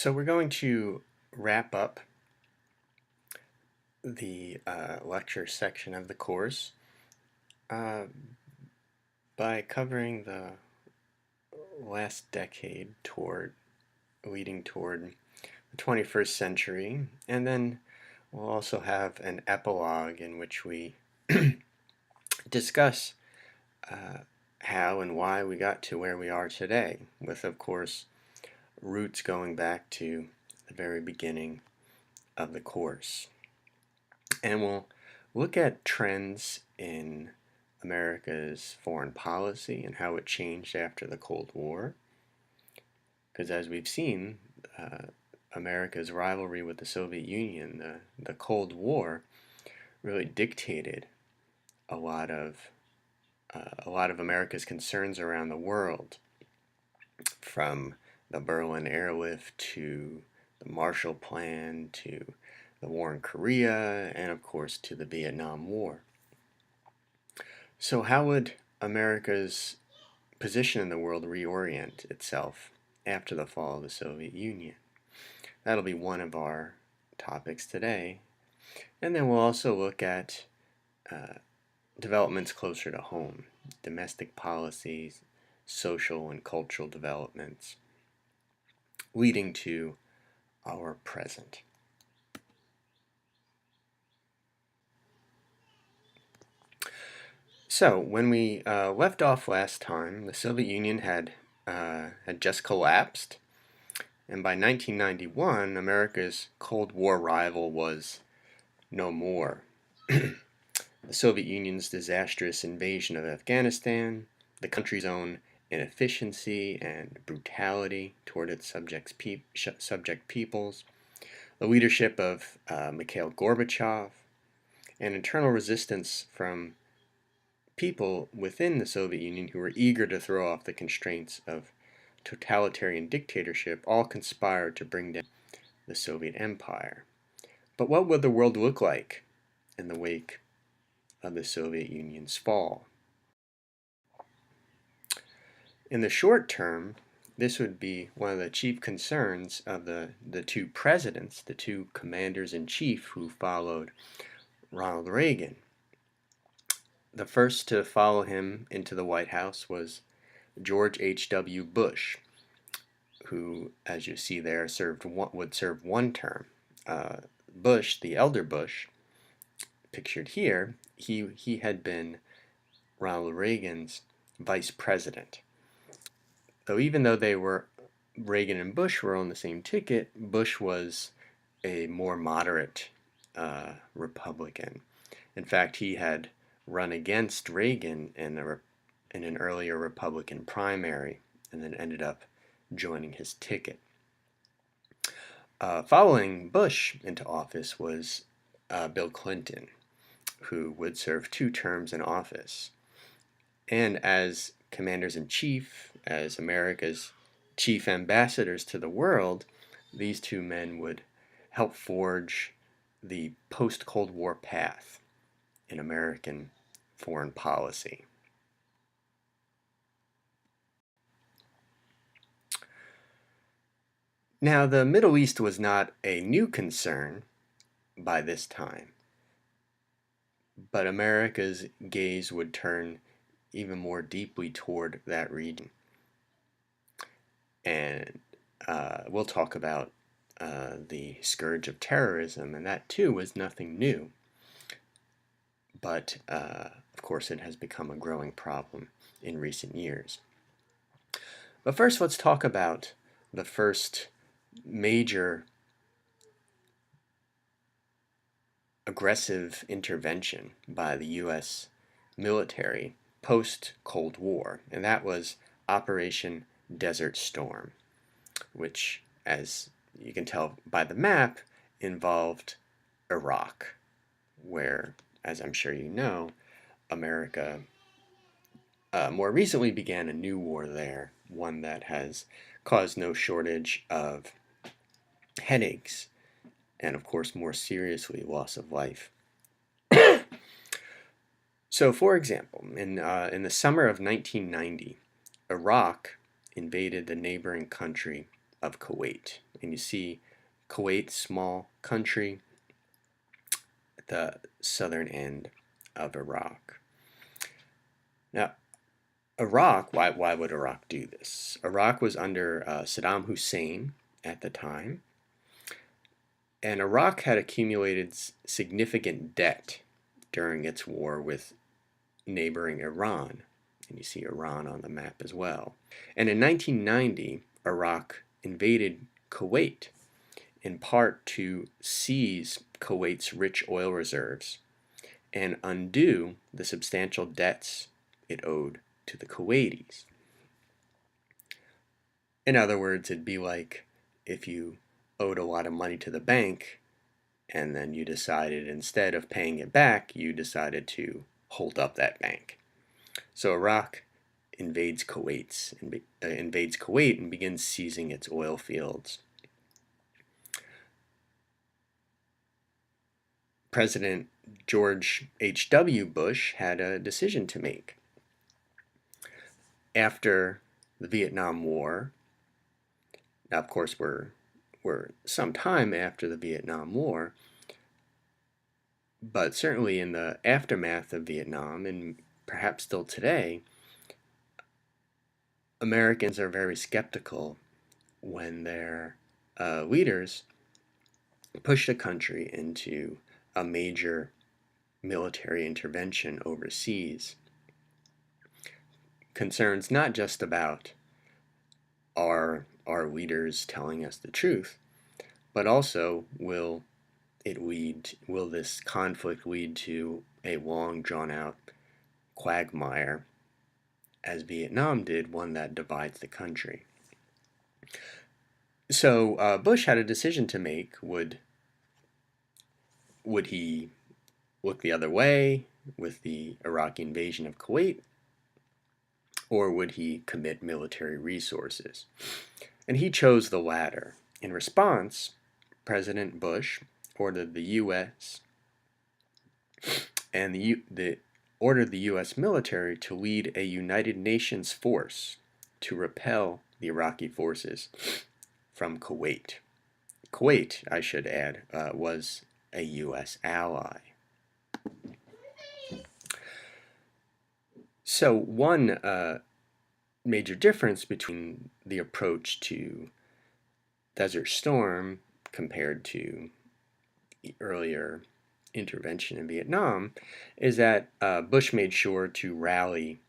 So we're going to wrap up the lecture section of the course uh, by covering the last decade leading toward the 21st century, and then we'll also have an epilogue in which we discuss how and why we got to where we are today, with, of course, roots going back to the very beginning of the course. And we'll look at trends in America's foreign policy and how it changed after the Cold War. Because as we've seen, America's rivalry with the Soviet Union, the Cold War, really dictated a lot of America's concerns around the world, from the Berlin airlift to the Marshall Plan to the war in Korea, and of course to the Vietnam War. So how would America's position in the world reorient itself after the fall of the Soviet Union? That'll be one of our topics today. And then we'll also look at developments closer to home, domestic policies, social and cultural developments, leading to our present. So when we left off last time, the Soviet Union had just collapsed, and by 1991, America's Cold War rival was no more. The Soviet Union's disastrous invasion of Afghanistan, the country's own inefficiency and brutality toward its subject peoples, the leadership of Mikhail Gorbachev, and internal resistance from people within the Soviet Union who were eager to throw off the constraints of totalitarian dictatorship all conspired to bring down the Soviet Empire. But what would the world look like in the wake of the Soviet Union's fall? In the short term, this would be one of the chief concerns of the two presidents, the two commanders-in-chief who followed Ronald Reagan. The first to follow him into the White House was George H.W. Bush, who, as you see there, would serve one term. Bush, the elder Bush, pictured here, he had been Ronald Reagan's vice president. So even though Reagan and Bush were on the same ticket, Bush was a more moderate Republican. In fact, he had run against Reagan in an earlier Republican primary and then ended up joining his ticket. Following Bush into office was Bill Clinton, who would serve 2 terms in office. And as commanders-in-chief, as America's chief ambassadors to the world, these 2 men would help forge the post-Cold War path in American foreign policy. Now, the Middle East was not a new concern by this time, but America's gaze would turn even more deeply toward that region. And we'll talk about the scourge of terrorism, and that too was nothing new. But, of course, it has become a growing problem in recent years. But first, let's talk about the first major aggressive intervention by the U.S. military post-Cold War, and that was Operation Desert Storm, which, as you can tell by the map, involved Iraq, where, as I'm sure you know, America more recently began a new war there, one that has caused no shortage of headaches and, of course, more seriously, loss of life. So, for example, in the summer of 1990, Iraq invaded the neighboring country of Kuwait. and you see Kuwait, small country, at the southern end of Iraq. Now, Iraq, why would Iraq do this? Iraq was under Saddam Hussein at the time, and Iraq had accumulated significant debt during its war with neighboring Iran. And you see Iran on the map as well. And in 1990, Iraq invaded Kuwait, in part to seize Kuwait's rich oil reserves and undo the substantial debts it owed to the Kuwaitis. In other words, it'd be like if you owed a lot of money to the bank and then you decided, instead of paying it back, you decided to hold up that bank. So Iraq invades Kuwait and begins seizing its oil fields. President George H.W. Bush had a decision to make. After the Vietnam War, now of course we're some time after the Vietnam War, but certainly in the aftermath of Vietnam, and perhaps still today, Americans are very skeptical when their leaders push the country into a major military intervention overseas. Concerns not just about our leaders telling us the truth, but also will this conflict lead to a long drawn out quagmire, as Vietnam did, one that divides the country. So Bush had a decision to make. Would he look the other way with the Iraqi invasion of Kuwait, or would he commit military resources? And he chose the latter. In response, President Bush ordered the U.S. ordered the U.S. military to lead a United Nations force to repel the Iraqi forces from Kuwait. Kuwait, I should add, was a U.S. ally. So one major difference between the approach to Desert Storm compared to the earlier intervention in Vietnam is that Bush made sure to rally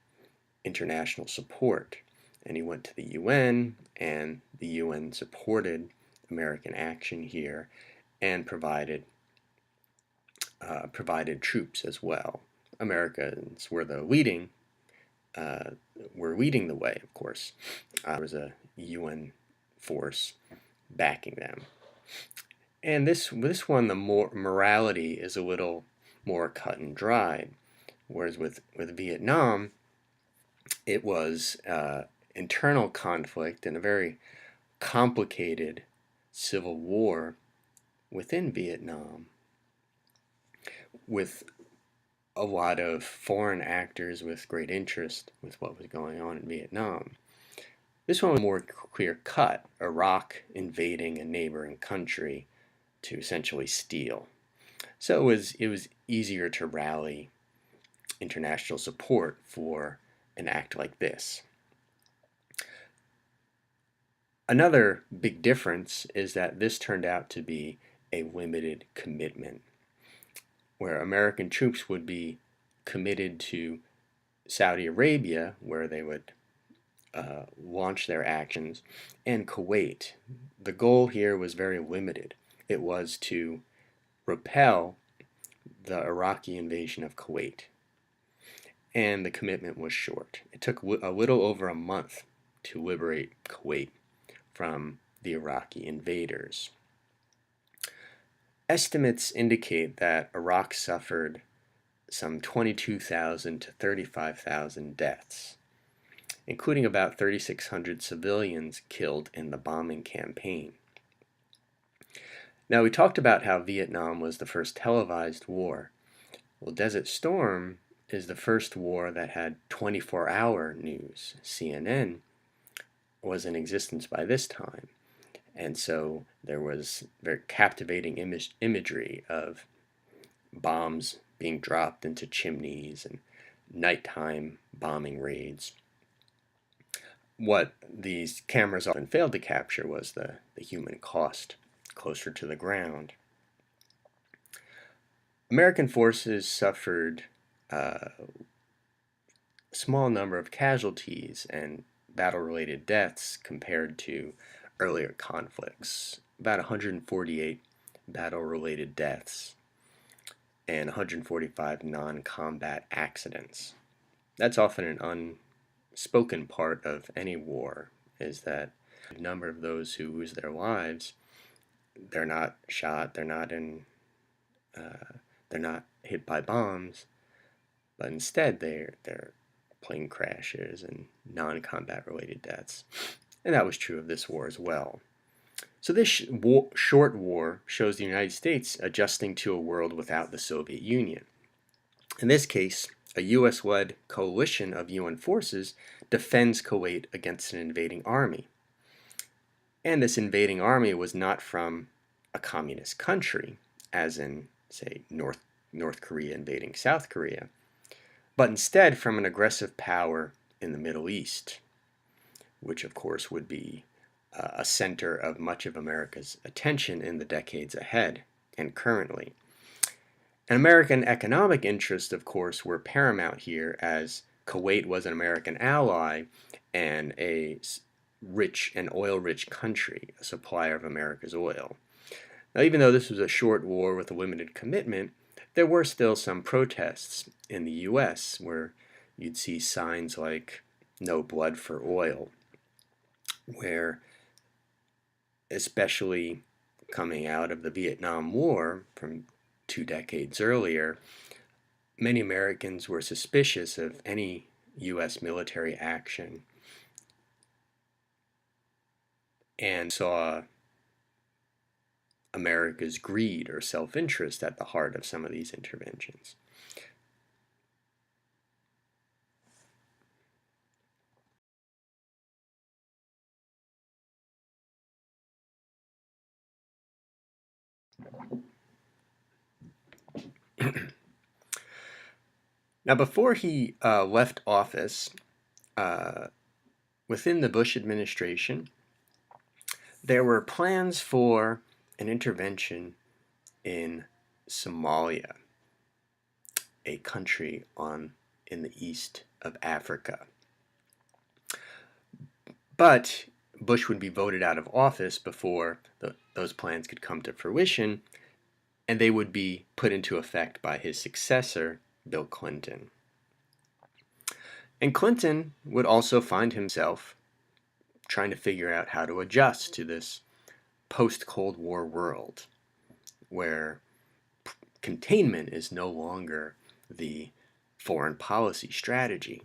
international support, and he went to the UN, and the UN supported American action here and provided troops as well. Americans were leading the way, of course. There was a UN force backing them. And this one, the morality is a little more cut and dried, whereas with Vietnam, it was internal conflict and a very complicated civil war within Vietnam, with a lot of foreign actors with great interest with what was going on in Vietnam. This one was more clear-cut, Iraq invading a neighboring country to essentially steal. So it was easier to rally international support for an act like this. Another big difference is that this turned out to be a limited commitment, where American troops would be committed to Saudi Arabia, where they would launch their actions, and Kuwait. The goal here was very limited. It was to repel the Iraqi invasion of Kuwait. And the commitment was short. It took a little over a month to liberate Kuwait from the Iraqi invaders. Estimates indicate that Iraq suffered some 22,000 to 35,000 deaths, including about 3,600 civilians killed in the bombing campaign. Now, we talked about how Vietnam was the first televised war. Well, Desert Storm is the first war that had 24-hour news. CNN was in existence by this time. And so there was very captivating imagery of bombs being dropped into chimneys and nighttime bombing raids. What these cameras often failed to capture was the human cost closer to the ground. American forces suffered a small number of casualties and battle-related deaths compared to earlier conflicts. About 148 battle-related deaths and 145 non-combat accidents. That's often an unspoken part of any war, is that a number of those who lose their lives, they're not shot, they're not hit by bombs, but instead they're plane crashes and non-combat related deaths. And that was true of this war as well. So this short war shows the United States adjusting to a world without the Soviet Union. In this case, a US-led coalition of UN forces defends Kuwait against an invading army. And this invading army was not from a communist country, as in, say, North Korea invading South Korea, but instead from an aggressive power in the Middle East, which of course would be a center of much of America's attention in the decades ahead and currently. And American economic interests, of course, were paramount here, as Kuwait was an American ally and a rich and oil-rich country, a supplier of America's oil. Now, even though this was a short war with a limited commitment, there were still some protests in the U.S. where you'd see signs like "No blood for oil," where, especially coming out of the Vietnam War from 2 decades earlier, many Americans were suspicious of any U.S. military action and saw America's greed or self-interest at the heart of some of these interventions. Now, before he left office, within the Bush administration, there were plans for an intervention in Somalia, a country in the east of Africa. But Bush would be voted out of office before those plans could come to fruition, and they would be put into effect by his successor, Bill Clinton. And Clinton would also find himself trying to figure out how to adjust to this post-Cold War world, where containment is no longer the foreign policy strategy.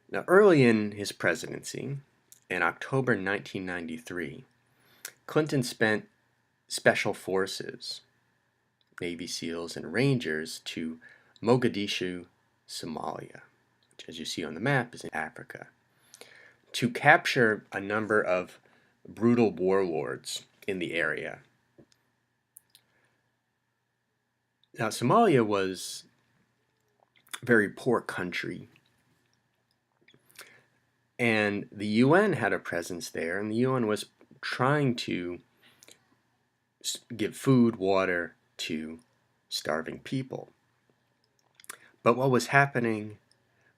Now, early in his presidency, in October 1993, Clinton spent special forces, Navy SEALs and Rangers, to Mogadishu, Somalia, which, as you see on the map, is in Africa, to capture a number of brutal warlords in the area. Now, Somalia was a very poor country, and the UN had a presence there, and the UN was trying to give food, water to starving people. But what was happening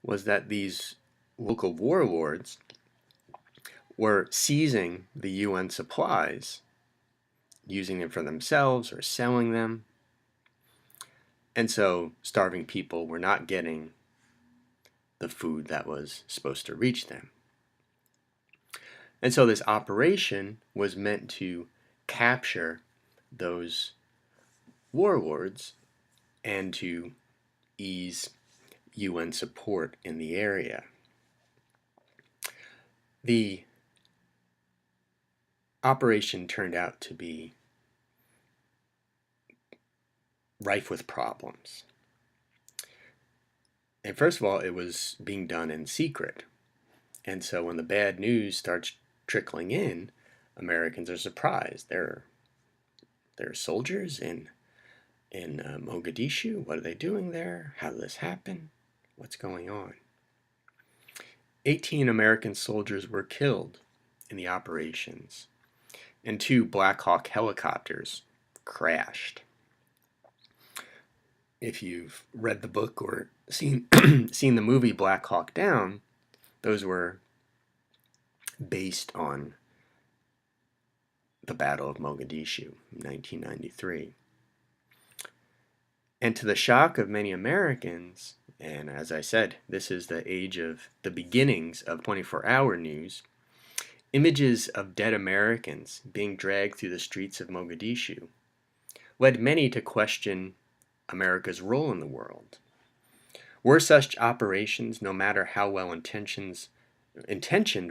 was that these local warlords were seizing the UN supplies, using them for themselves or selling them. And so starving people were not getting the food that was supposed to reach them. And so this operation was meant to capture those warlords and to ease UN support in the area. The operation turned out to be rife with problems. And first of all, it was being done in secret. And so when the bad news starts trickling in, Americans are surprised. There are soldiers in Mogadishu. What are they doing there? How did this happen? What's going on? 18 American soldiers were killed in the operations, and 2 Black Hawk helicopters crashed. If you've read the book or seen the movie Black Hawk Down, those were based on the Battle of Mogadishu in 1993. And to the shock of many Americans, and as I said, this is the age of the beginnings of 24-hour news, images of dead Americans being dragged through the streets of Mogadishu led many to question America's role in the world. Were such operations, no matter how well intentioned,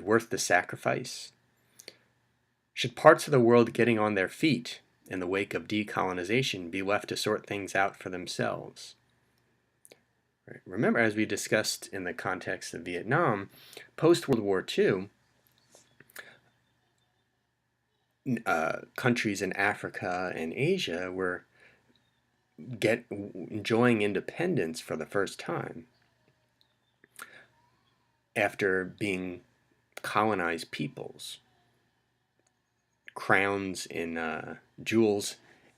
worth the sacrifice? Should parts of the world getting on their feet in the wake of decolonization be left to sort things out for themselves? Right. Remember, as we discussed in the context of Vietnam, post-World War II, countries in Africa and Asia were enjoying independence for the first time after being colonized peoples. Crowns in jewels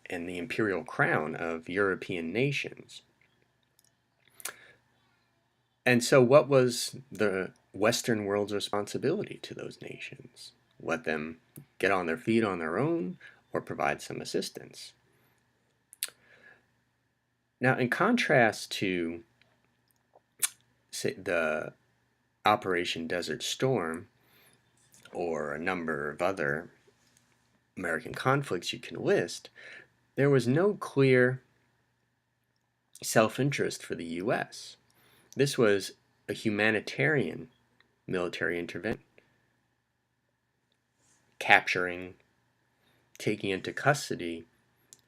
in the imperial crown of European nations. And so what was the Western world's responsibility to those nations? Let them get on their feet on their own or provide some assistance? Now, in contrast to, say, the Operation Desert Storm or a number of other American conflicts you can list, there was no clear self-interest for the U.S. This was a humanitarian military intervention, capturing, taking into custody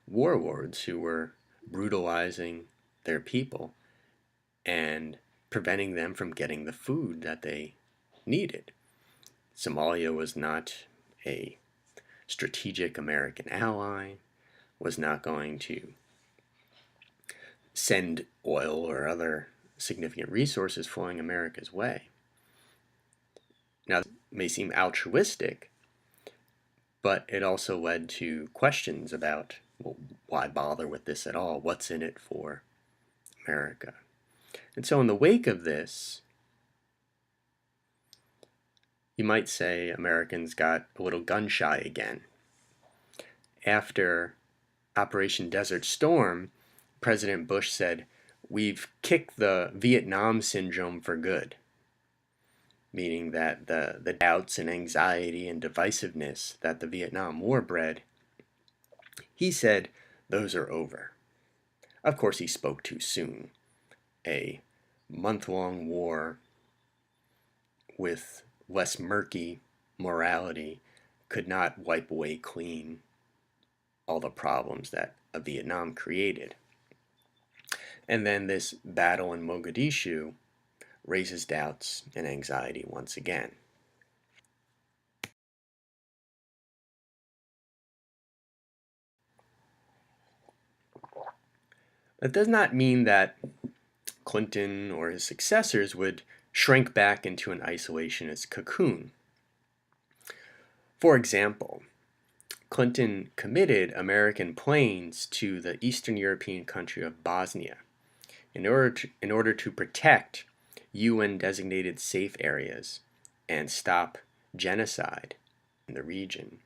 warlords who were brutalizing their people and preventing them from getting the food that they needed. Somalia was not a strategic American ally, was not going to send oil or other significant resources flowing America's way. Now, this may seem altruistic, but it also led to questions about, well, why bother with this at all? What's in it for America? And so in the wake of this, you might say Americans got a little gun-shy again. After Operation Desert Storm, President Bush said, "We've kicked the Vietnam syndrome for good," meaning that the doubts and anxiety and divisiveness that the Vietnam War bred, he said, those are over. Of course, he spoke too soon. A month-long war with less murky morality could not wipe away clean all the problems that Vietnam created. And then this battle in Mogadishu raises doubts and anxiety once again. That does not mean that Clinton or his successors would shrink back into an isolationist cocoon. For example, Clinton committed American planes to the Eastern European country of Bosnia in order to protect UN-designated safe areas and stop genocide in the region.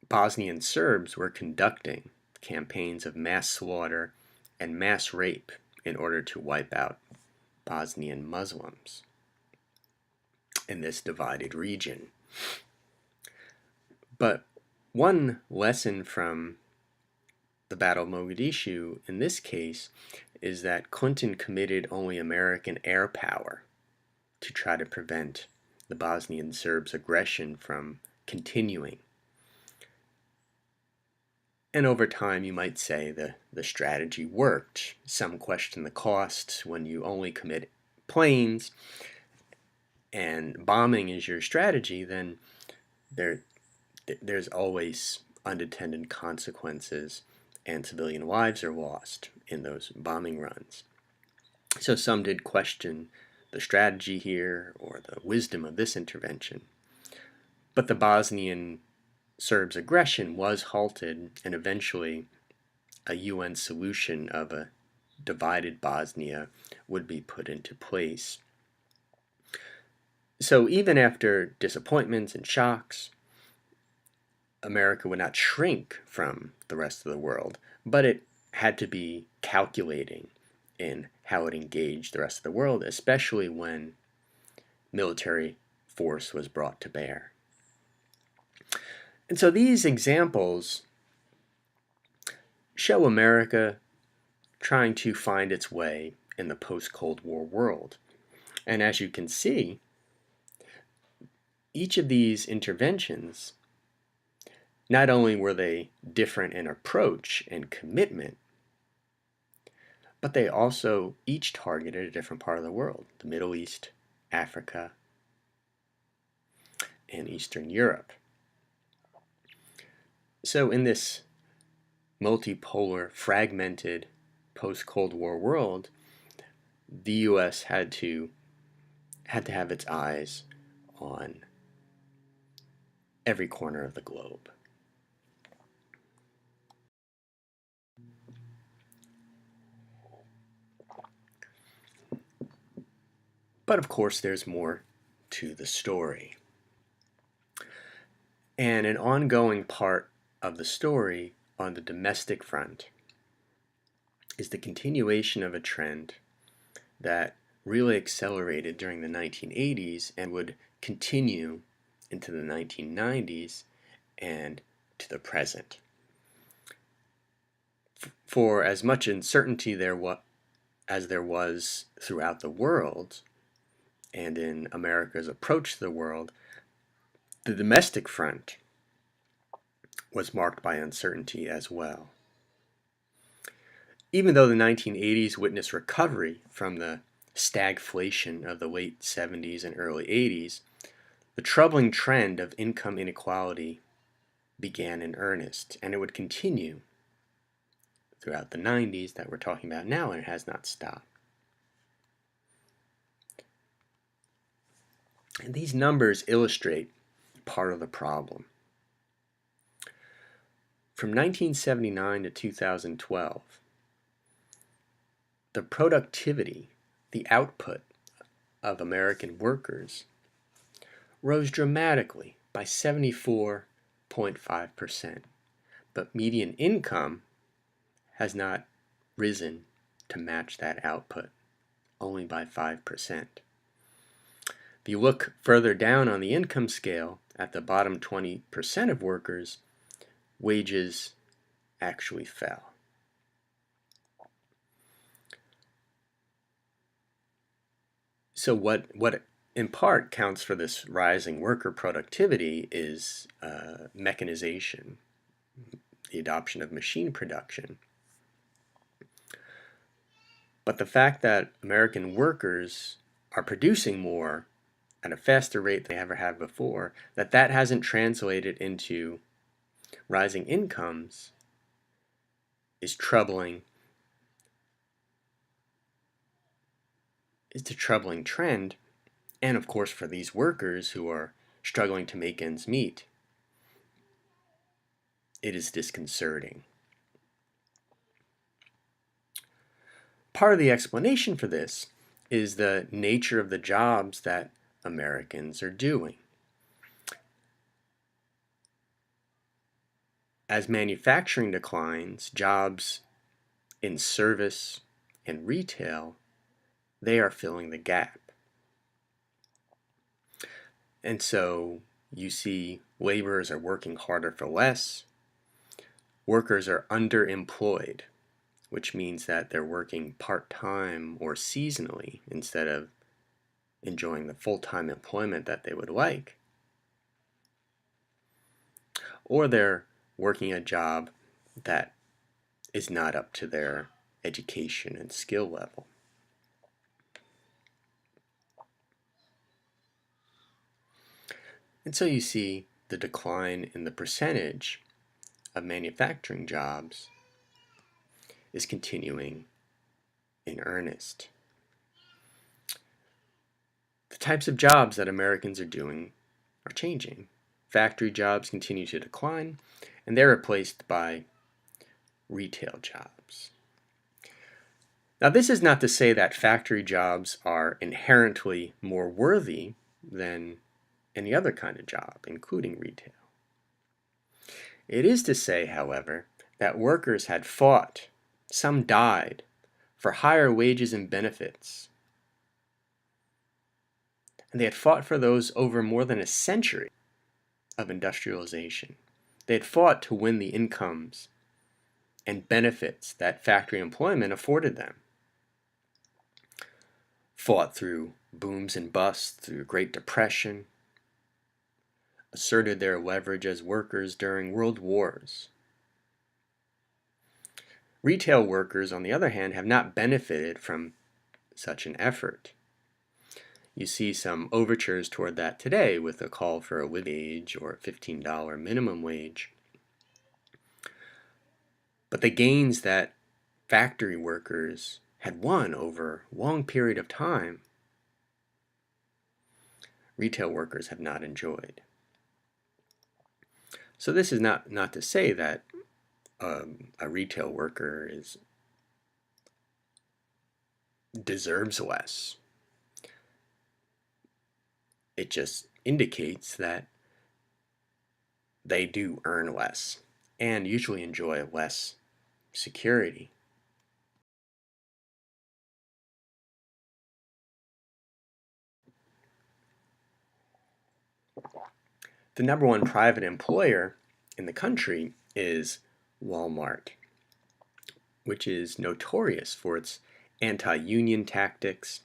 Bosnian Serbs were conducting campaigns of mass slaughter and mass rape in order to wipe out Bosnian Muslims in this divided region. But one lesson from the Battle of Mogadishu in this case is that Clinton committed only American air power to try to prevent the Bosnian Serbs' aggression from continuing. And over time, you might say the strategy worked. Some question the cost when you only commit planes and bombing is your strategy, then there's always unintended consequences, and civilian lives are lost in those bombing runs. So some did question the strategy here or the wisdom of this intervention. But the Bosnian Serbs' aggression was halted, and eventually a UN solution of a divided Bosnia would be put into place. So even after disappointments and shocks, America would not shrink from the rest of the world, but it had to be calculating in how it engaged the rest of the world, especially when military force was brought to bear. And so these examples show America trying to find its way in the post-Cold War world. And as you can see, each of these interventions, not only were they different in approach and commitment, but they also each targeted a different part of the world: the Middle East, Africa, and Eastern Europe. So in this multipolar, fragmented, post-Cold War world, the U.S. had to have its eyes on every corner of the globe. But of course, there's more to the story. And an ongoing part of the story on the domestic front is the continuation of a trend that really accelerated during the 1980s and would continue into the 1990s and to the present. For as much uncertainty as there was throughout the world and in America's approach to the world, the domestic front was marked by uncertainty as well. Even though the 1980s witnessed recovery from the stagflation of the late 70s and early 80s, the troubling trend of income inequality began in earnest, and it would continue throughout the 90s that we're talking about now, and it has not stopped. And these numbers illustrate part of the problem. From 1979 to 2012, the productivity, the output of American workers rose dramatically by 74.5%, but median income has not risen to match that output, only by 5%. If you look further down on the income scale, at the bottom 20% of workers, wages actually fell. So what in part counts for this rising worker productivity is mechanization, the adoption of machine production. But the fact that American workers are producing more at a faster rate than they ever have before, that hasn't translated into rising incomes is troubling. It's a troubling trend, and of course for these workers who are struggling to make ends meet, it is disconcerting. Part of the explanation for this is the nature of the jobs that Americans are doing. As manufacturing declines, jobs in service and retail, they are filling the gap. And so you see laborers are working harder for less. Workers are underemployed, which means that they're working part-time or seasonally instead of enjoying the full-time employment that they would like. Or they're working a job that is not up to their education and skill level. And so you see the decline in the percentage of manufacturing jobs is continuing in earnest. The types of jobs that Americans are doing are changing. Factory jobs continue to decline, and they're replaced by retail jobs. Now, this is not to say that factory jobs are inherently more worthy than any other kind of job, including retail. It is to say, however, that workers had fought, some died, for higher wages and benefits. And they had fought for those over more than a century of industrialization. They had fought to win the incomes and benefits that factory employment afforded them. Fought through booms and busts, through the Great Depression, asserted their leverage as workers during world wars. Retail workers, on the other hand, have not benefited from such an effort. You see some overtures toward that today with a call for a living wage or a $15 minimum wage. But the gains that factory workers had won over a long period of time, retail workers have not enjoyed. So this is not to say that a retail worker deserves less. It just indicates that they do earn less and usually enjoy less security. The number one private employer in the country is Walmart, which is notorious for its anti-union tactics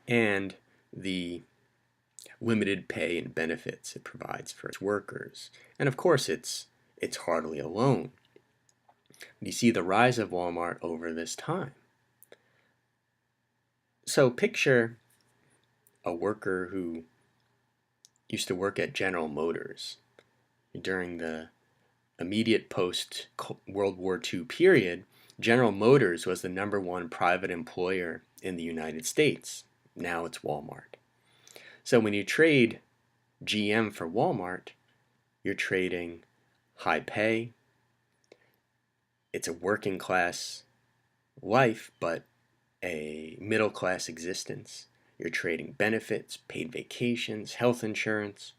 and the limited pay and benefits it provides for its workers. And of course, it's hardly alone. You see the rise of Walmart over this time. So picture a worker who used to work at General Motors during the immediate post-World War II period. General Motors was the number one private employer in the United States. Now it's Walmart. So when you trade GM for Walmart, you're trading high pay. It's a working class life, but a middle class existence. You're trading benefits, paid vacations, health insurance,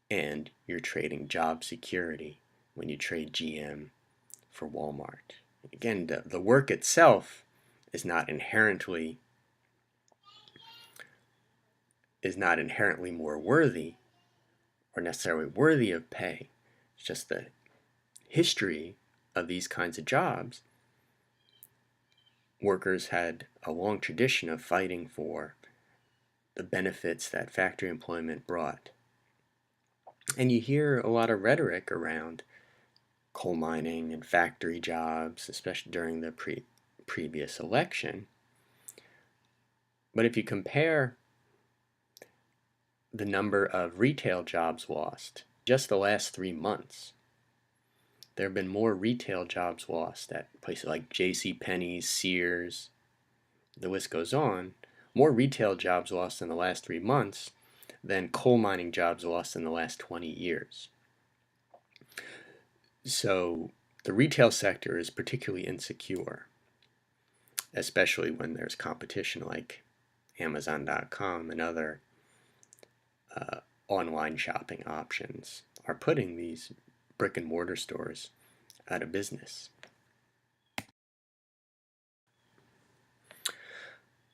and you're trading job security when you trade GM for Walmart. Again, the work itself is not inherently more worthy or necessarily worthy of pay. It's just the history of these kinds of jobs. Workers had a long tradition of fighting for the benefits that factory employment brought. And you hear a lot of rhetoric around coal mining and factory jobs, especially during the previous election. But if you compare the number of retail jobs lost just the last 3 months, there have been more retail jobs lost at places like JCPenney's, Sears, the list goes on, more retail jobs lost in the last 3 months than coal mining jobs lost in the last 20 years. So the retail sector is particularly insecure, especially when there's competition like Amazon.com and other online shopping options are putting these brick and mortar stores out of business.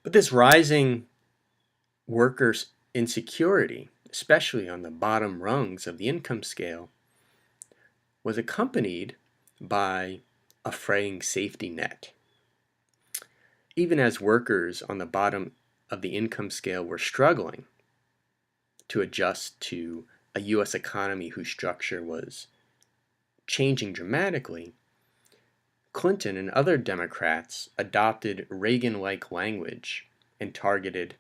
But this rising workers' insecurity, especially on the bottom rungs of the income scale, was accompanied by a fraying safety net. Even as workers on the bottom of the income scale were struggling to adjust to a U.S. economy whose structure was changing dramatically, Clinton and other Democrats adopted Reagan-like language and targeted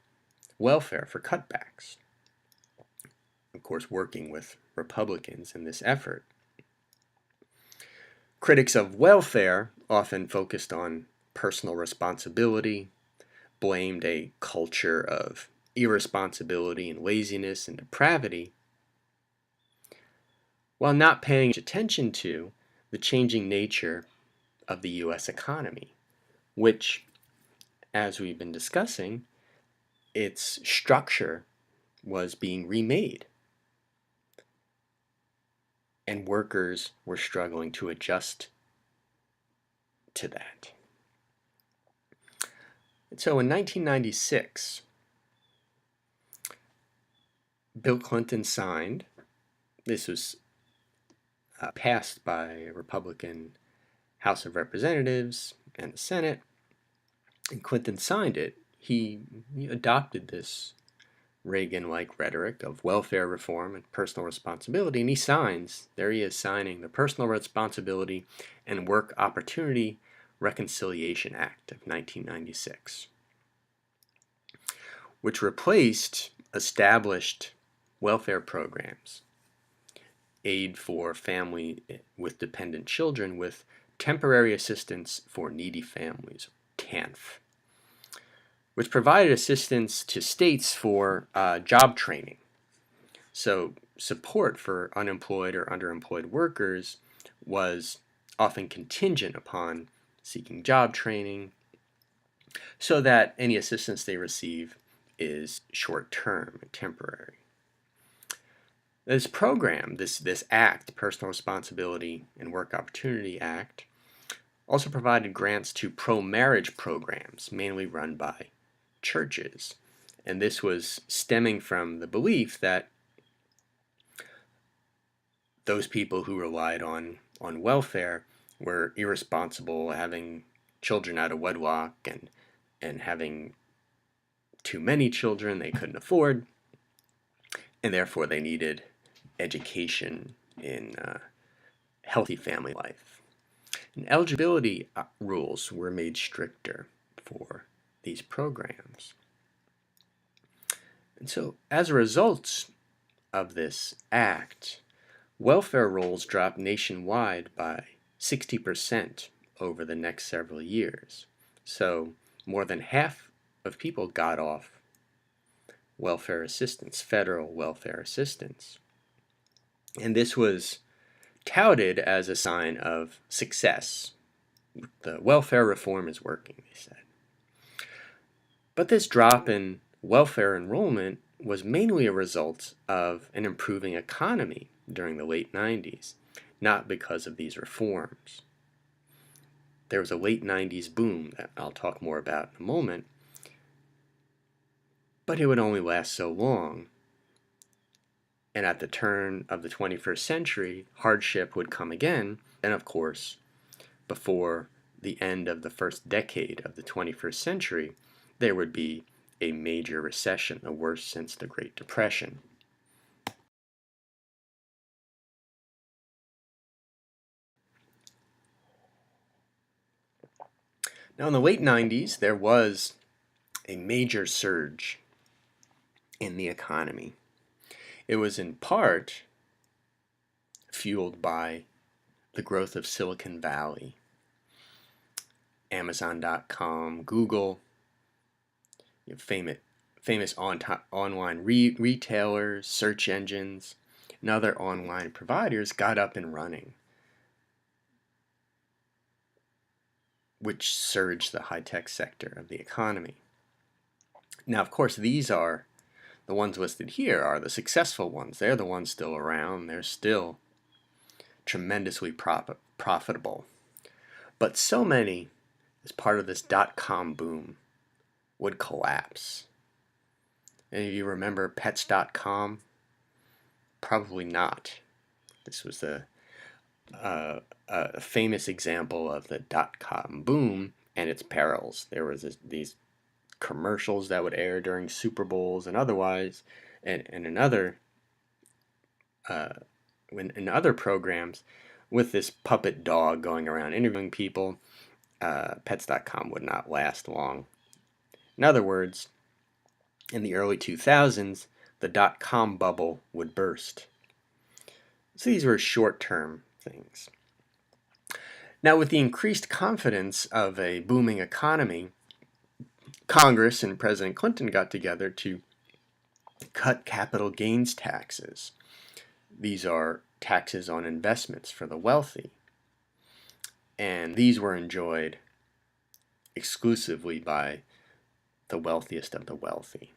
welfare for cutbacks. of course, working with Republicans in this effort. Critics of welfare often focused on personal responsibility, blamed a culture of irresponsibility and laziness and depravity, while not paying attention to the changing nature of the U.S. economy, which, as we've been discussing, its structure was being remade, and workers were struggling to adjust to that. And so in 1996, Bill Clinton signed, this was passed by a Republican House of Representatives and the Senate, and Clinton signed it. He adopted this Reagan-like rhetoric of welfare reform and personal responsibility, and he signs, there he is signing the Personal Responsibility and Work Opportunity Reconciliation Act of 1996, which replaced established welfare programs, aid for family with dependent children, with temporary assistance for needy families, TANF, which provided assistance to states for job training. So support for unemployed or underemployed workers was often contingent upon seeking job training, so that any assistance they receive is short-term and temporary. This program, this act, Personal Responsibility and Work Opportunity Act, also provided grants to pro-marriage programs, mainly run by churches. And this was stemming from the belief that those people who relied on welfare were irresponsible, having children out of wedlock and having too many children they couldn't afford, and therefore they needed education in healthy family life. And eligibility rules were made stricter for these programs. And so as a result of this act, welfare rolls dropped nationwide by 60% over the next several years. So more than half of people got off welfare assistance, federal welfare assistance. And this was touted as a sign of success. The welfare reform is working, they said. But this drop in welfare enrollment was mainly a result of an improving economy during the late 90s, not because of these reforms. There was a late 90s boom that I'll talk more about in a moment, but it would only last so long. And at the turn of the 21st century, hardship would come again, and of course, before the end of the first decade of the 21st century, there would be a major recession, the worst since the Great Depression. Now, in the late 90s, there was a major surge in the economy. It was in part fueled by the growth of Silicon Valley, Amazon.com, Google, famous online retailers, search engines, and other online providers got up and running, which surged the high-tech sector of the economy. Now, of course, these are the ones listed here are the successful ones. They're the ones still around. They're still tremendously profitable. But so many, as part of this dot-com boom, would collapse. Any of you remember Pets.com? Probably not. This was a famous example of the dot-com boom and its perils. There was these commercials that would air during Super Bowls and otherwise, and in other programs, with this puppet dog going around interviewing people. Pets.com would not last long. In other words, in the early 2000s, the dot-com bubble would burst. So these were short-term things. Now, with the increased confidence of a booming economy, Congress and President Clinton got together to cut capital gains taxes. These are taxes on investments for the wealthy, and these were enjoyed exclusively by the wealthiest of the wealthy.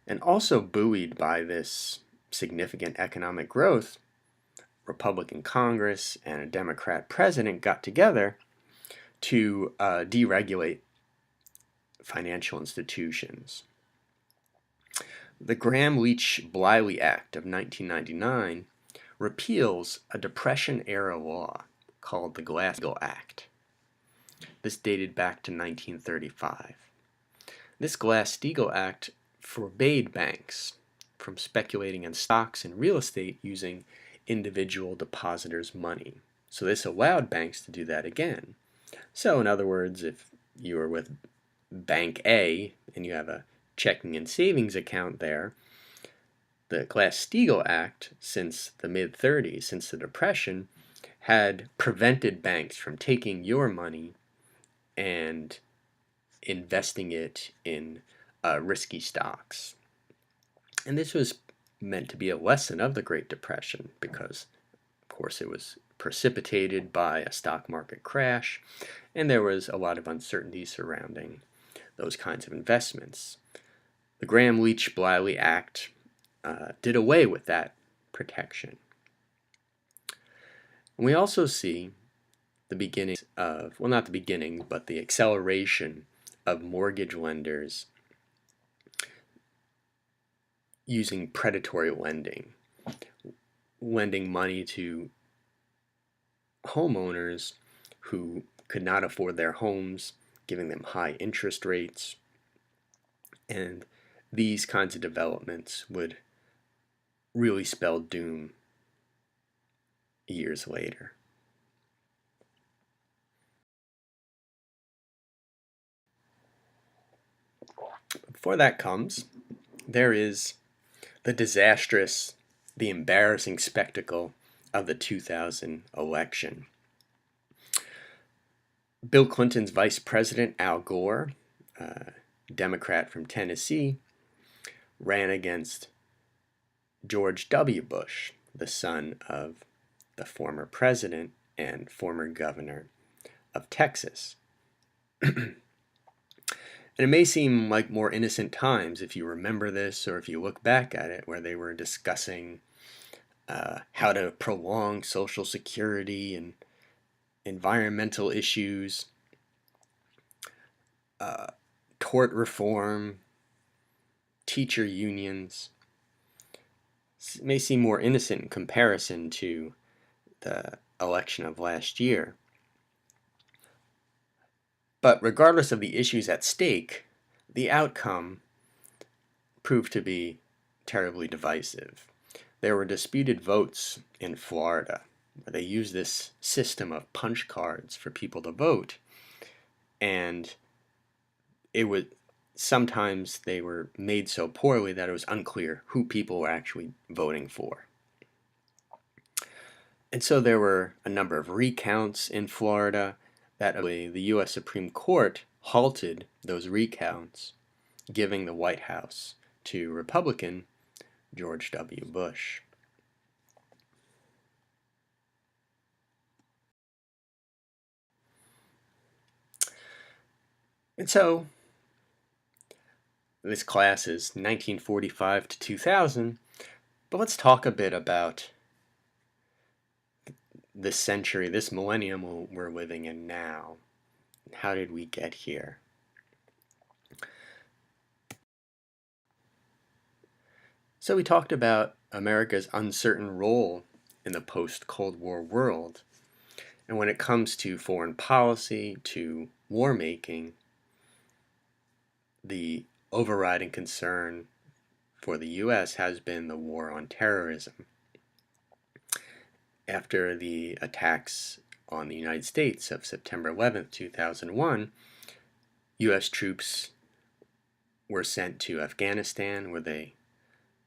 And also buoyed by this significant economic growth, Republican Congress and a Democrat president got together to deregulate financial institutions. The Gramm-Leach-Bliley Act of 1999 repeals a Depression-era law called the Glass-Steagall Act. This dated back to 1935. This Glass-Steagall Act forbade banks from speculating in stocks and real estate using individual depositors' money. So this allowed banks to do that again. So in other words, if you were with Bank A and you have a checking and savings account there, the Glass-Steagall Act, since the mid-30s, since the Depression, had prevented banks from taking your money and investing it in risky stocks. And this was meant to be a lesson of the Great Depression because, of course, it was precipitated by a stock market crash, and there was a lot of uncertainty surrounding those kinds of investments. The Gramm-Leach-Bliley Act did away with that protection. And we also see the beginning of, well, not the beginning, but the acceleration of mortgage lenders using predatory lending, lending money to homeowners who could not afford their homes, giving them high interest rates. And these kinds of developments would really spell doom years later. Before that comes, there is the disastrous, the embarrassing spectacle of the 2000 election. Bill Clinton's vice president, Al Gore, Democrat from Tennessee, ran against George W. Bush, the son of the former president and former governor of Texas. And it may seem like more innocent times if you remember this or if you look back at it, where they were discussing how to prolong Social Security and environmental issues, tort reform, teacher unions. It may seem more innocent in comparison to the election of last year. But regardless of the issues at stake, the outcome proved to be terribly divisive. There were disputed votes in Florida, where they used this system of punch cards for people to vote, and sometimes they were made so poorly that it was unclear who people were actually voting for. And so there were a number of recounts in Florida that the U.S. Supreme Court halted those recounts, giving the White House to Republican George W. Bush. And so this class is 1945 to 2000, but let's talk a bit about this century, this millennium we're living in now. How did we get here? So we talked about America's uncertain role in the post-Cold War world. And when it comes to foreign policy, to war making, the overriding concern for the U.S. has been the war on terrorism. After the attacks on the United States of September 11th, 2001, U.S. troops were sent to Afghanistan, where they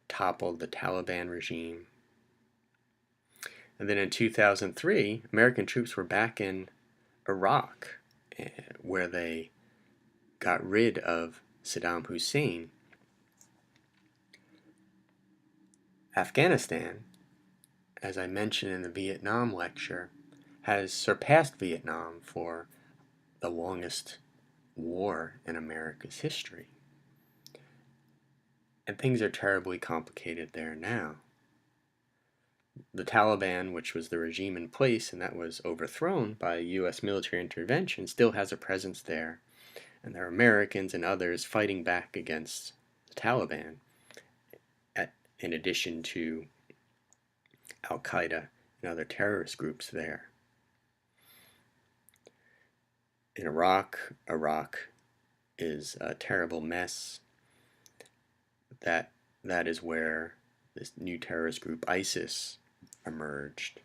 toppled the Taliban regime. And then in 2003, American troops were back in Iraq, where they got rid of Saddam Hussein. Afghanistan, as I mentioned in the Vietnam lecture, has surpassed Vietnam for the longest war in America's history. And things are terribly complicated there now. The Taliban, which was the regime in place and that was overthrown by U.S. military intervention, still has a presence there. And there are Americans and others fighting back against the Taliban, in addition to Al-Qaeda and other terrorist groups there. In Iraq is a terrible mess. That is where this new terrorist group ISIS emerged.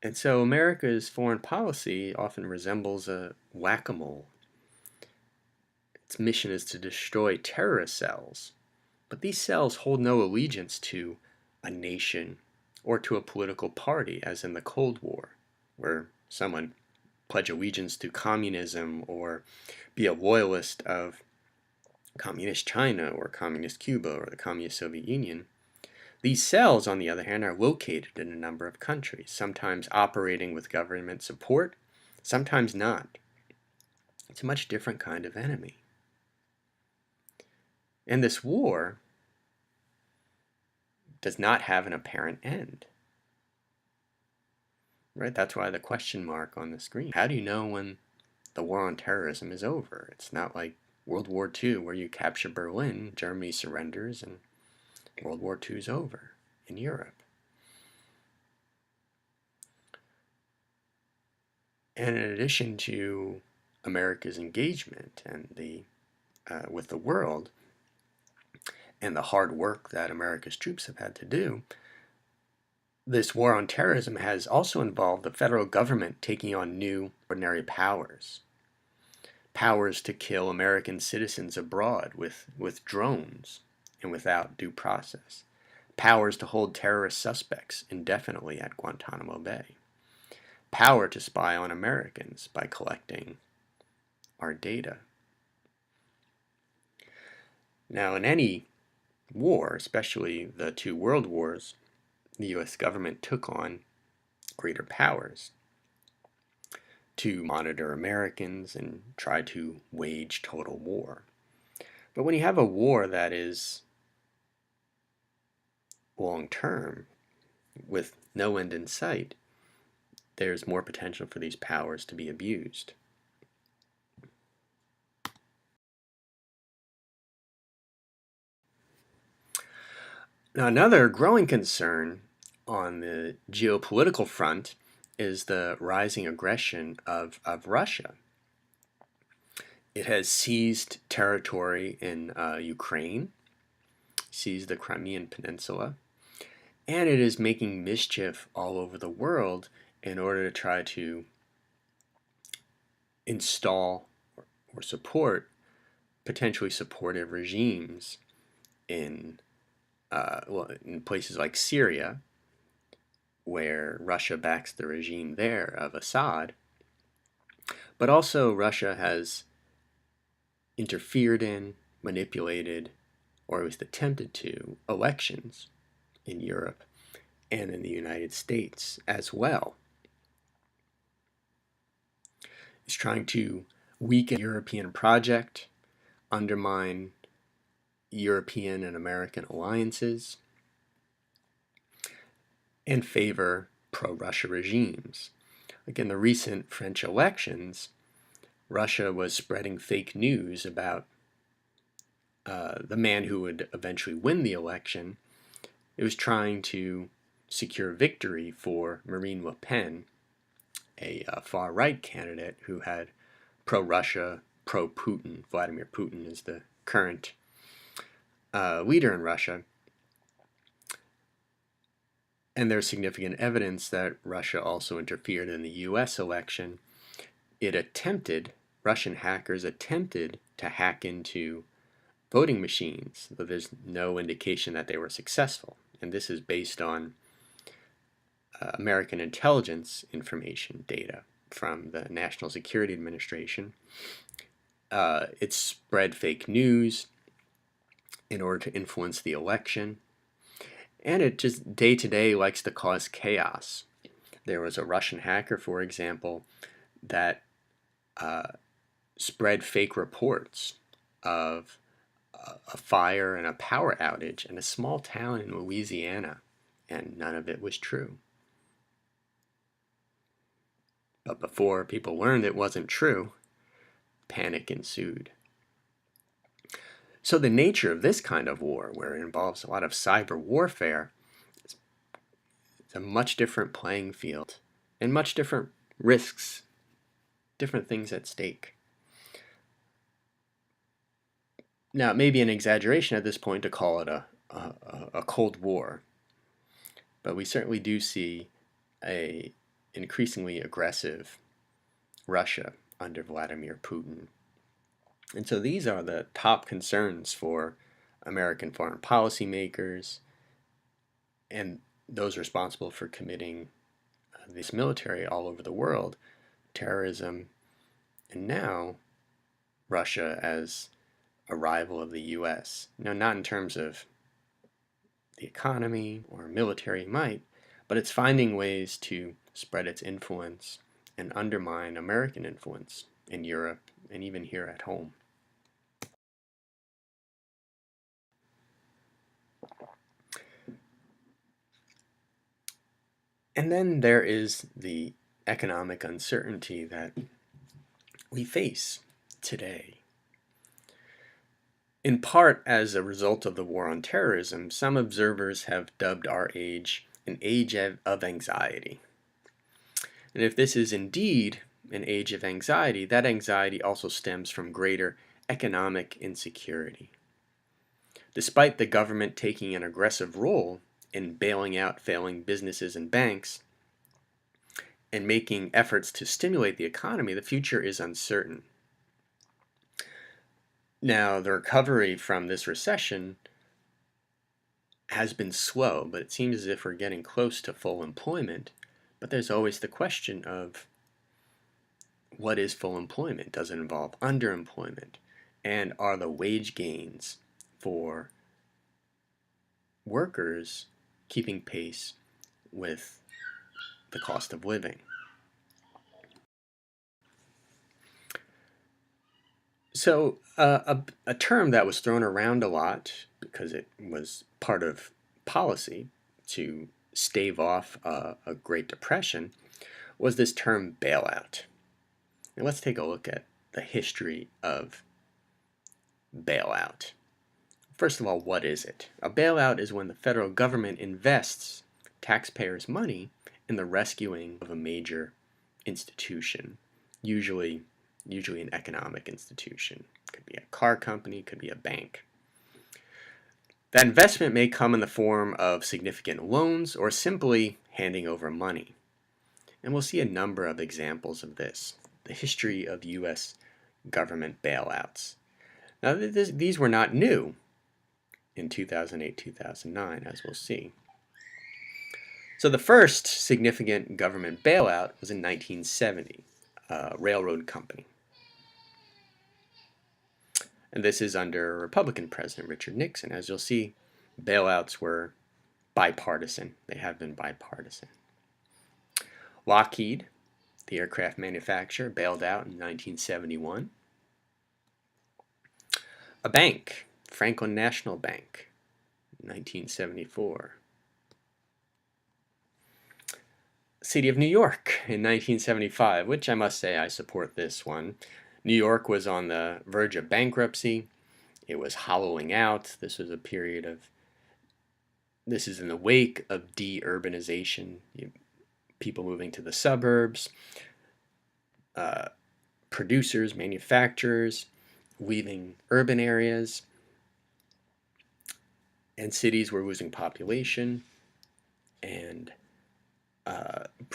And so America's foreign policy often resembles a whack-a-mole. Its mission is to destroy terrorist cells, but these cells hold no allegiance to a nation or to a political party, as in the Cold War, where someone pledge allegiance to communism or be a loyalist of Communist China or Communist Cuba or the Communist Soviet Union. These cells, on the other hand, are located in a number of countries, sometimes operating with government support, sometimes not. It's a much different kind of enemy. And this war does not have an apparent end. Right? That's why the question mark on the screen. How do you know when the war on terrorism is over? It's not like World War II, where you capture Berlin, Germany surrenders, and World War II is over in Europe. And in addition to America's engagement and with the world, and the hard work that America's troops have had to do, this war on terrorism has also involved the federal government taking on new ordinary powers. Powers to kill American citizens abroad with drones and without due process. Powers to hold terrorist suspects indefinitely at Guantanamo Bay. Power to spy on Americans by collecting our data. Now, in any war, especially the two world wars, the U.S. government took on greater powers to monitor Americans and try to wage total war. But when you have a war that is long-term, with no end in sight, there's more potential for these powers to be abused. Now, another growing concern on the geopolitical front is the rising aggression of Russia. It has seized territory in Ukraine, seized the Crimean Peninsula, and it is making mischief all over the world in order to try to install or support potentially supportive regimes in places like Syria, where Russia backs the regime there of Assad. But also Russia has interfered in, manipulated, or at least attempted to, elections in Europe and in the United States as well. It's trying to weaken the European project, undermine European and American alliances, and favor pro-Russia regimes. Like in the recent French elections, Russia was spreading fake news about the man who would eventually win the election. It was trying to secure victory for Marine Le Pen, a far-right candidate who had pro-Russia, pro-Putin. Vladimir Putin is the current leader in Russia. And there's significant evidence that Russia also interfered in the U.S. election. It attempted Russian hackers attempted to hack into voting machines, though there's no indication that they were successful. And this is based on American intelligence information data from the National Security Administration. It spread fake news in order to influence the election. And it just day to day likes to cause chaos. There was a Russian hacker, for example, that spread fake reports of a fire and a power outage in a small town in Louisiana, and none of it was true. But before people learned it wasn't true, panic ensued. So the nature of this kind of war, where it involves a lot of cyber warfare, is a much different playing field and much different risks, different things at stake. Now, it may be an exaggeration at this point to call it a Cold War, but we certainly do see a increasingly aggressive Russia under Vladimir Putin. And so these are the top concerns for American foreign policy makers and those responsible for committing this military all over the world, terrorism, and now Russia as a rival of the US. Now, not in terms of the economy or military might, but it's finding ways to spread its influence and undermine American influence in Europe and even here at home. And then there is the economic uncertainty that we face today. In part as a result of the war on terrorism, some observers have dubbed our age an age of anxiety. And if this is indeed an age of anxiety, that anxiety also stems from greater economic insecurity. Despite the government taking an aggressive role in bailing out failing businesses and banks and making efforts to stimulate the economy, the future is uncertain. Now, the recovery from this recession has been slow, but it seems as if we're getting close to full employment. But there's always the question of what is full employment? Does it involve underemployment? And are the wage gains for workers keeping pace with the cost of living? So a term that was thrown around a lot because it was part of policy to stave off a Great Depression was this term bailout. And let's take a look at the history of bailout. First of all, what is it? A bailout is when the federal government invests taxpayers' money in the rescuing of a major institution, usually an economic institution. It could be a car company, it could be a bank. That investment may come in the form of significant loans or simply handing over money. And we'll see a number of examples of this. The history of U.S. government bailouts. Now, these were not new in 2008-2009, as we'll see. So the first significant government bailout was in 1970, a railroad company. And this is under Republican President Richard Nixon. As you'll see, bailouts were bipartisan. They have been bipartisan. Lockheed, the aircraft manufacturer, bailed out in 1971. A bank, Franklin National Bank, 1974. City of New York in 1975, which I must say I support this one. New York was on the verge of bankruptcy. It was hollowing out. This is in the wake of de-urbanization, people moving to the suburbs, producers, manufacturers leaving urban areas, and cities were losing population, and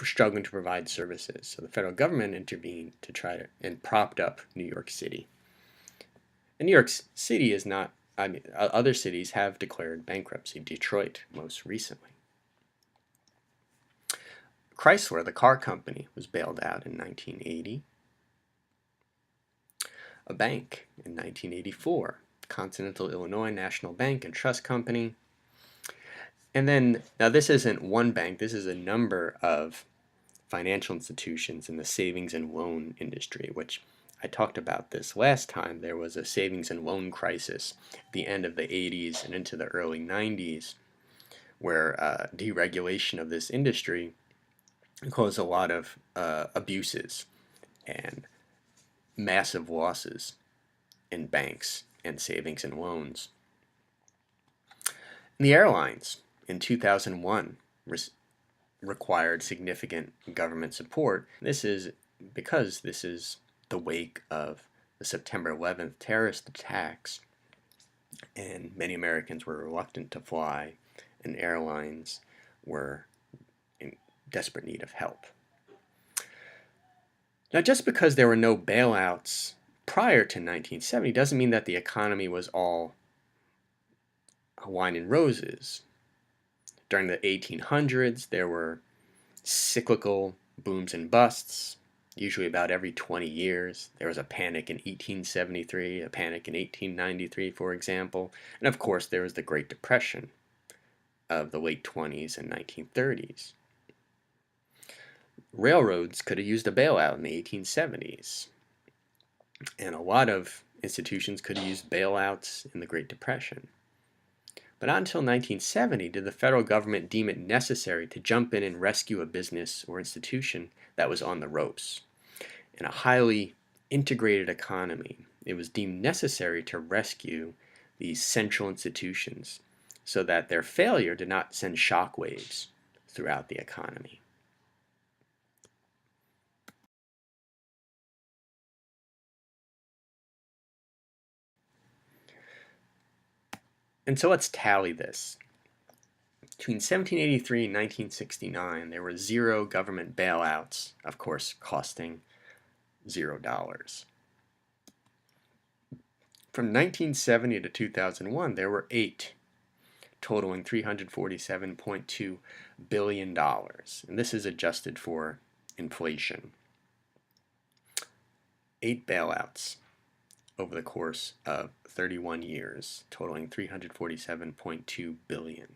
struggling to provide services. So the federal government intervened to try to and propped up New York City. And New York City is not, I mean, other cities have declared bankruptcy, Detroit most recently. Chrysler, the car company, was bailed out in 1980. A bank in 1984, Continental Illinois National Bank and Trust Company. And then, now this isn't one bank, this is a number of financial institutions in the savings and loan industry, which I talked about this last time. There was a savings and loan crisis at the end of the 80s and into the early 90s, where deregulation of this industry caused a lot of abuses and massive losses in banks and savings and loans. And the airlines in 2001 required significant government support. This is because this is the wake of the September 11th terrorist attacks, and many Americans were reluctant to fly, and airlines were in desperate need of help. Now, just because there were no bailouts prior to 1970 doesn't mean that the economy was all wine and roses. During the 1800s, there were cyclical booms and busts, usually about every 20 years. There was a panic in 1873, a panic in 1893, for example. And of course, there was the Great Depression of the late 20s and 1930s. Railroads could have used a bailout in the 1870s. And a lot of institutions could have used bailouts in the Great Depression. But not until 1970 did the federal government deem it necessary to jump in and rescue a business or institution that was on the ropes. In a highly integrated economy, it was deemed necessary to rescue these central institutions so that their failure did not send shockwaves throughout the economy. And so let's tally this. Between 1783 and 1969, there were 0 government bailouts, of course, costing $0. From 1970 to 2001, there were 8, totaling $347.2 billion. And this is adjusted for inflation. 8 bailouts over the course of 31 years, totaling $347.2 billion.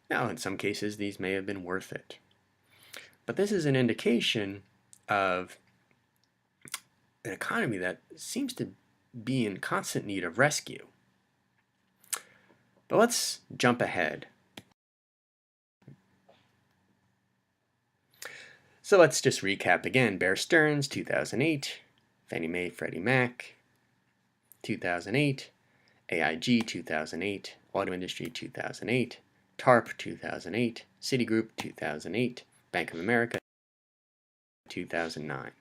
Now, in some cases, these may have been worth it. But this is an indication of an economy that seems to be in constant need of rescue. But let's jump ahead. So let's just recap again. Bear Stearns, 2008. Fannie Mae, Freddie Mac, 2008. AIG, 2008. Auto Industry, 2008. TARP, 2008. Citigroup, 2008. Bank of America, 2009.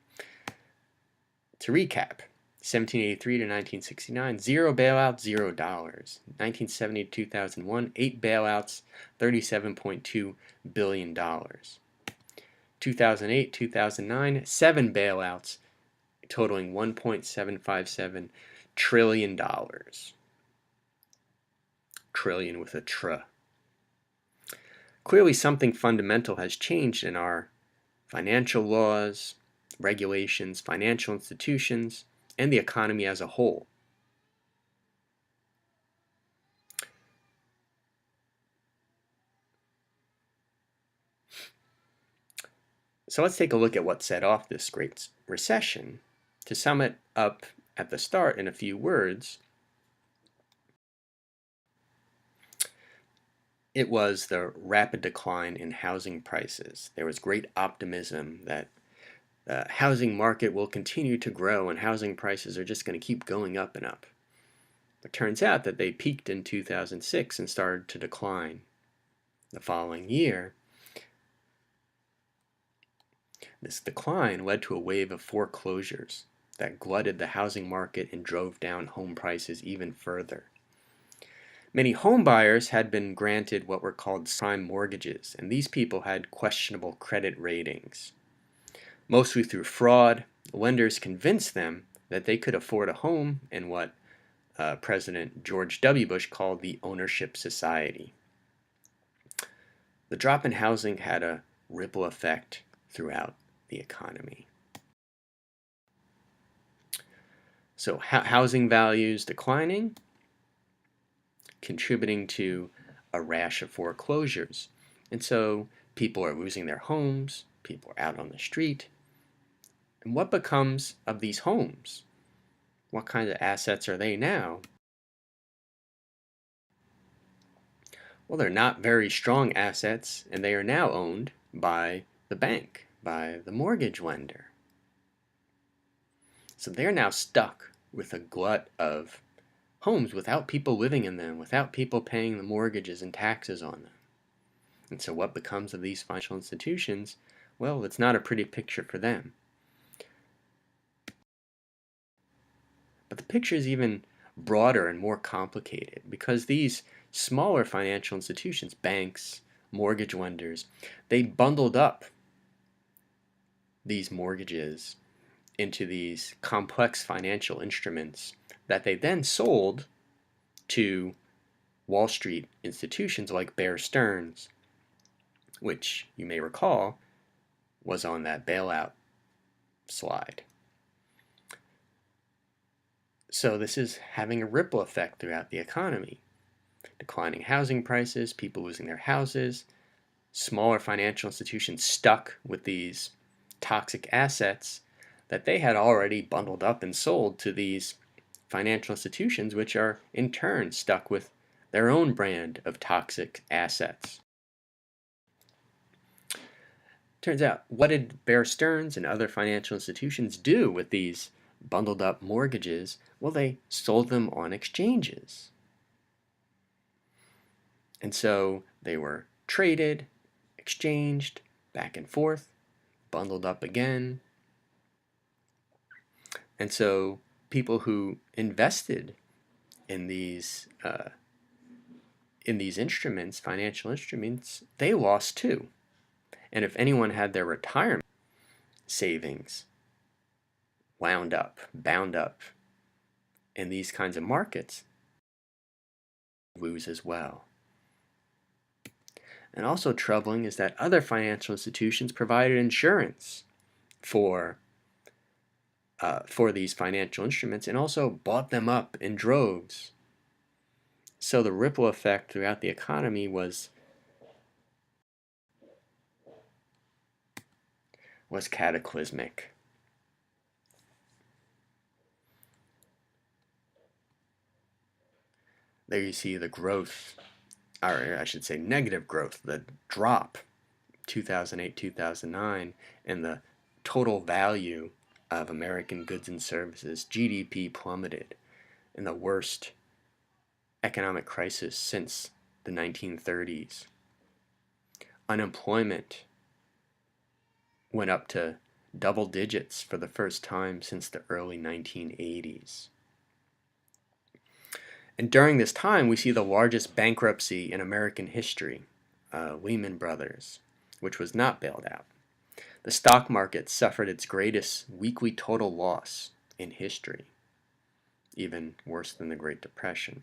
To recap, 1783 to 1969, 0 bailouts, $0. 1970 to 2001, 8 bailouts, $37.2 billion. 2008, 2009, 7 bailouts, totaling $1.757 trillion. Trillion with a tr. Clearly, something fundamental has changed in our financial laws, regulations, financial institutions, and the economy as a whole. So let's take a look at what set off this Great Recession. To sum it up at the start in a few words, it was the rapid decline in housing prices. There was great optimism that the housing market will continue to grow and housing prices are just going to keep going up and up. It turns out that they peaked in 2006 and started to decline the following year. This decline led to a wave of foreclosures that glutted the housing market and drove down home prices even further. Many home buyers had been granted what were called prime mortgages, and these people had questionable credit ratings. Mostly through fraud, lenders convinced them that they could afford a home in what President George W. Bush called the ownership society. The drop in housing had a ripple effect throughout the economy. So housing values declining, contributing to a rash of foreclosures. And so people are losing their homes, people are out on the street. And what becomes of these homes? What kind of assets are they now? Well, they're not very strong assets, and they are now owned by the bank, by the mortgage lender. So they're now stuck with a glut of homes without people living in them, without people paying the mortgages and taxes on them. And so what becomes of these financial institutions? Well, it's not a pretty picture for them. But the picture is even broader and more complicated because these smaller financial institutions, banks, mortgage lenders, they bundled up these mortgages into these complex financial instruments that they then sold to Wall Street institutions like Bear Stearns, which you may recall was on that bailout slide. So this is having a ripple effect throughout the economy. Declining housing prices, people losing their houses, smaller financial institutions stuck with these toxic assets that they had already bundled up and sold to these financial institutions, which are in turn stuck with their own brand of toxic assets. Turns out, what did Bear Stearns and other financial institutions do with these bundled up mortgages? Well, they sold them on exchanges. And so they were traded, exchanged, back and forth, bundled up again. And so people who invested in these instruments, financial instruments, they lost too. And if anyone had their retirement savings bound up in these kinds of markets, lose as well. And also troubling is that other financial institutions provided insurance for these financial instruments and also bought them up in droves. So the ripple effect throughout the economy was cataclysmic. There you see the growth, or I should say negative growth, the drop, 2008, 2009, and the total value of American goods and services. GDP plummeted in the worst economic crisis since the 1930s. Unemployment went up to double digits for the first time since the early 1980s. And during this time, we see the largest bankruptcy in American history, Lehman Brothers, which was not bailed out. The stock market suffered its greatest weekly total loss in history, even worse than the Great Depression.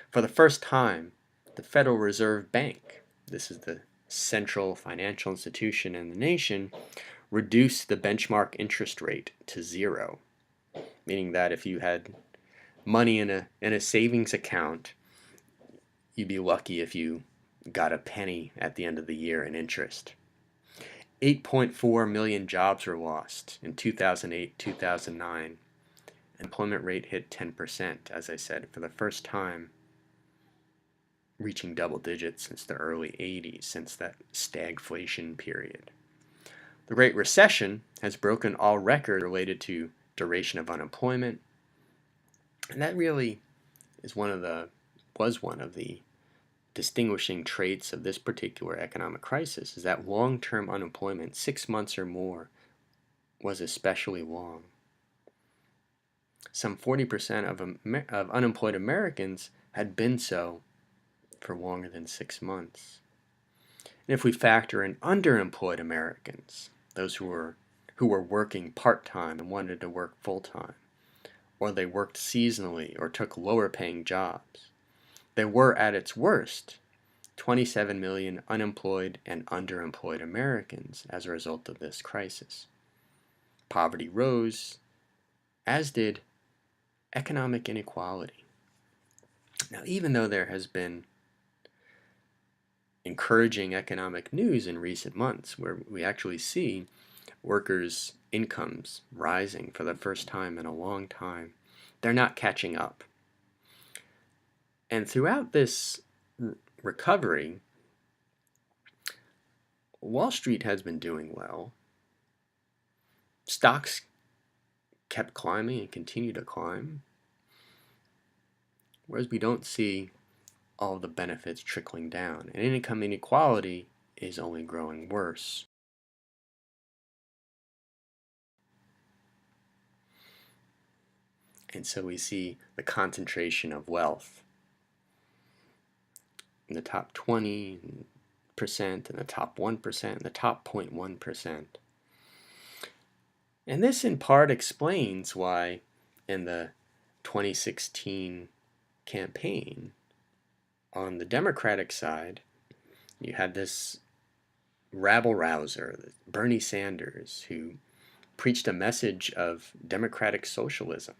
For the first time, the Federal Reserve Bank, this is the central financial institution in the nation, reduced the benchmark interest rate to 0, meaning that if you had money in a savings account, you'd be lucky if you got a penny at the end of the year in interest. 8.4 million jobs were lost in 2008, 2009. Employment rate hit 10%, as I said, for the first time, reaching double digits since the early 80s, since that stagflation period. The Great Recession has broken all records related to duration of unemployment, and that really was one of the distinguishing traits of this particular economic crisis, is that long-term unemployment, 6 months or more, was especially long. Some 40% of unemployed Americans had been so for longer than 6 months. And if we factor in underemployed Americans, those who were working part-time and wanted to work full-time, or they worked seasonally or took lower-paying jobs, there were at its worst 27 million unemployed and underemployed Americans as a result of this crisis. Poverty rose, as did economic inequality. Now, even though there has been encouraging economic news in recent months where we actually see workers' incomes rising for the first time in a long time, they're not catching up. And throughout this recovery, Wall Street has been doing well. Stocks kept climbing and continue to climb, whereas we don't see all of the benefits trickling down. And income inequality is only growing worse. And so we see the concentration of wealth in the top 20%, and the top 1%, and the top 0.1%. And this in part explains why in the 2016 campaign, on the Democratic side, you had this rabble-rouser, Bernie Sanders, who preached a message of democratic socialism.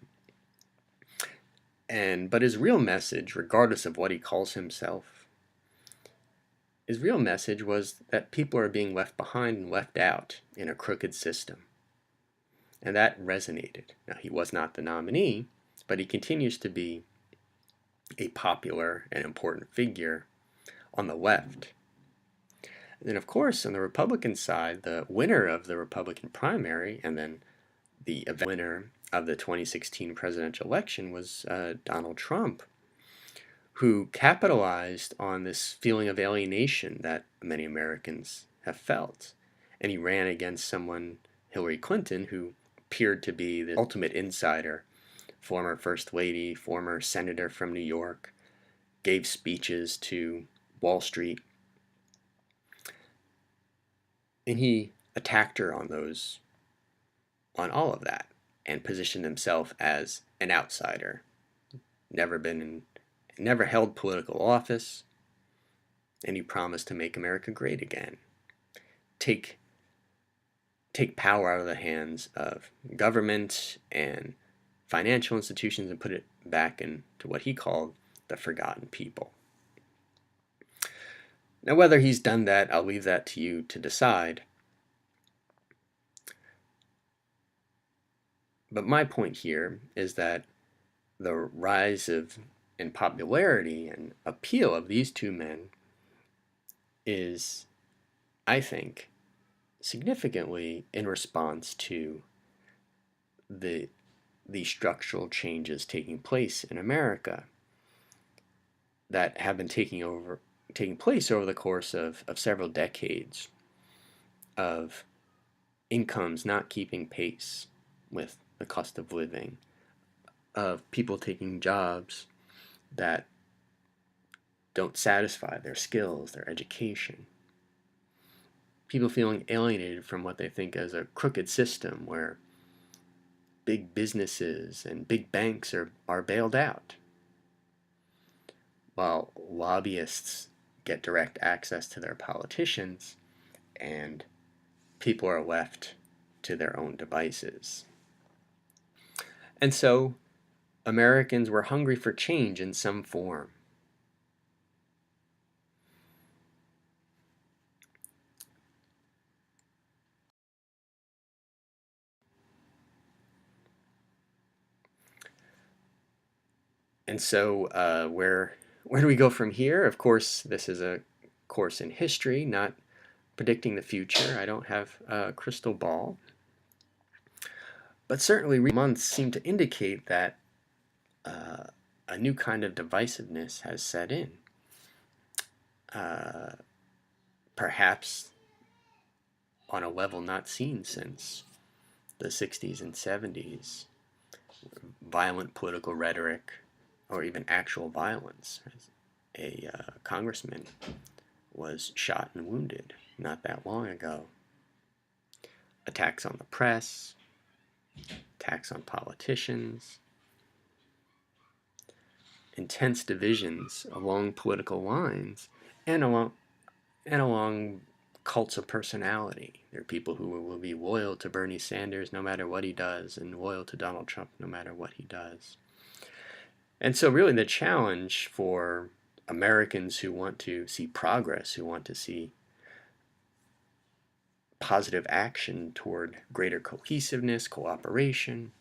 But his real message, regardless of what he calls himself, his real message was that people are being left behind and left out in a crooked system. And that resonated. Now, he was not the nominee, but he continues to be a popular and important figure on the left. And then, of course, on the Republican side, the winner of the Republican primary and then the winner of the 2016 presidential election was Donald Trump, who capitalized on this feeling of alienation that many Americans have felt. And he ran against someone, Hillary Clinton, who appeared to be the ultimate insider, former First Lady, former senator from New York, gave speeches to Wall Street. And he attacked her on all of that, and positioned himself as an outsider. Never held political office, and he promised to make America great again. Take power out of the hands of government and financial institutions and put it back into what he called the forgotten people. Now, whether he's done that, I'll leave that to you to decide. But my point here is that the rise in popularity and appeal of these two men is, I think, significantly in response to the structural changes taking place in America that have been taking place over the course of several decades, of incomes not keeping pace with the cost of living, of people taking jobs that don't satisfy their skills, their education. People feeling alienated from what they think as a crooked system where big businesses and big banks are bailed out, while lobbyists get direct access to their politicians and people are left to their own devices. And so Americans were hungry for change in some form. And so where do we go from here? Of course, this is a course in history, not predicting the future. I don't have a crystal ball. But certainly months seem to indicate that a new kind of divisiveness has set in. Perhaps on a level not seen since the 60s and 70s. Violent political rhetoric, or even actual violence, has a congressman was shot and wounded not that long ago. Attacks on the press, attacks on politicians, intense divisions along political lines and along cults of personality. There are people who will be loyal to Bernie Sanders no matter what he does, and loyal to Donald Trump no matter what he does. And so really the challenge for Americans who want to see progress, who want to see positive action toward greater cohesiveness, cooperation,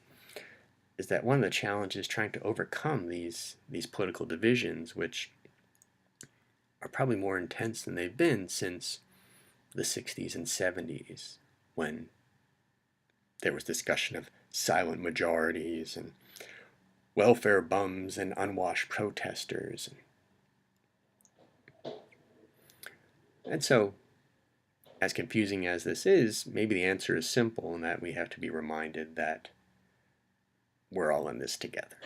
is that one of the challenges is trying to overcome these political divisions, which are probably more intense than they've been since the 60s and 70s, when there was discussion of silent majorities and welfare bums and unwashed protesters. And so, as confusing as this is, maybe the answer is simple in that we have to be reminded that we're all in this together.